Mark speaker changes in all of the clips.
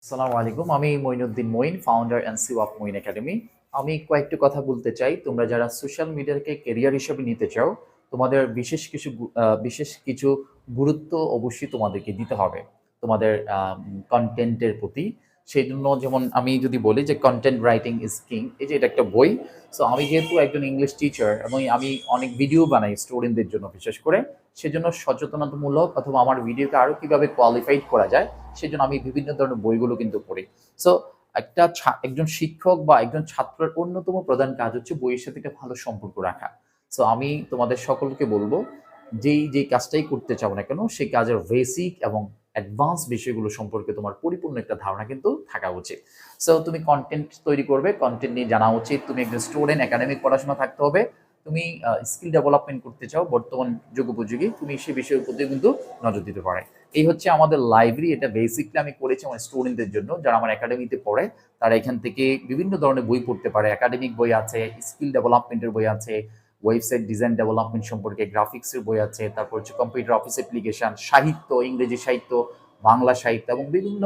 Speaker 1: আসসালামু আলাইকুম। আমি Moinuddin Moin, founder and CEO of Moin Academy. আমি কয়েকটি কথা বলতে চাই। তোমরা যারা সোশ্যাল মিডিয়াকে ক্যারিয়ার হিসেবে নিতে চাও, তোমাদের বিশেষ কিছু গুরুত্ব অবশ্যই তোমাদেরকে দিতে হবে। তোমাদের কনটেন্টের প্রতি। সেজন্য যেমন আমি যদি বলি যে কনটেন্ট রাইটিং ইজ কিং। এই যে এটা একটা বই। সো আমি যেহেতু একজন ইংলিশ টিচার এবং আমি অনেক ভিডিও বানাই স্টুডেন্টদের জন্য বিশেষ করে। সেজন্য সচেতনতামূলক অথবা আমার ভিডিওকে আরো কিভাবে কোয়ালিফাইড করা যায় সেজন্য আমি বিভিন্ন ধরনের বইগুলো কিন্তু পড়ি। সো একজন শিক্ষক বা একজন ছাত্রের অন্যতম প্রধান কাজ হচ্ছে বইয়ের সাথে একটা ভালো সম্পর্ক রাখা। সো আমি তোমাদের সকলকে বলব, যেই কাজটাই করতে চাও না কেন সেই কাজের বেসিক এবং অ্যাডভান্স বিষয়গুলো সম্পর্কে তোমার পরিপূর্ণ একটা ধারণা কিন্তু থাকা উচিত। সো তুমি কন্টেন্ট তৈরি করবে, কন্টেন্ট নিয়ে জানা উচিত। তুমি একজন স্টুডেন্ট, একাডেমিক পড়াশোনা থাকতে হবে। তুমি স্কিল ডেভেলপমেন্ট করতে চাও বর্তমান যুগোপযোগী, তুমি সেই বিষয়ের প্রতি কিন্তু নজর দিতে পারে। এই হচ্ছে আমাদের লাইব্রেরি। এটা বেসিকলি আমি করেছি আমার স্টুডেন্টদের জন্য যারা আমার একাডেমিতে পড়ে। তারা এখান থেকে বিভিন্ন ধরনের বই পড়তে পারে। একাডেমিক বই আছে, স্কিল ডেভেলপমেন্টের বই আছে, ওয়েবসাইট ডিজাইন ডেভেলপমেন্ট সম্পর্কে গ্রাফিক্সের বই আছে, তারপর হচ্ছে কম্পিউটার অফিস অ্যাপ্লিকেশন, সাহিত্য, ইংরেজি সাহিত্য, বাংলা সাহিত্য এবং বিভিন্ন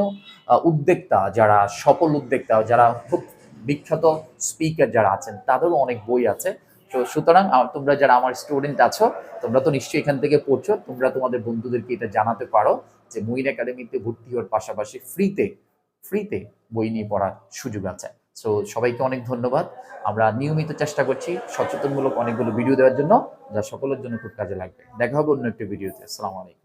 Speaker 1: উদ্যোক্তা, যারা সফল উদ্যোক্তা, যারা খুব বিখ্যাত স্পিকার যারা আছেন তাদেরও অনেক বই আছে। তো সুতরাং তোমরা যারা আমার স্টুডেন্ট আছো, তোমরা তো নিশ্চয়ই এখান থেকে পড়ছো, তোমরা তোমাদের বন্ধুদেরকে এটা জানাতে পারো যে মঈন একাডেমিতে ভর্তি হওয়ার পাশাপাশি ফ্রিতে বই নিয়ে পড়ার সুযোগ আছে। সো সবাইকে অনেক ধন্যবাদ। আমরা নিয়মিত চেষ্টা করছি সচেতনমূলক অনেকগুলো ভিডিও দেওয়ার জন্য, যা সকলের জন্য খুব কাজে লাগবে। দেখা হবে অন্য একটা ভিডিওতে। আসসালামু আলাইকুম।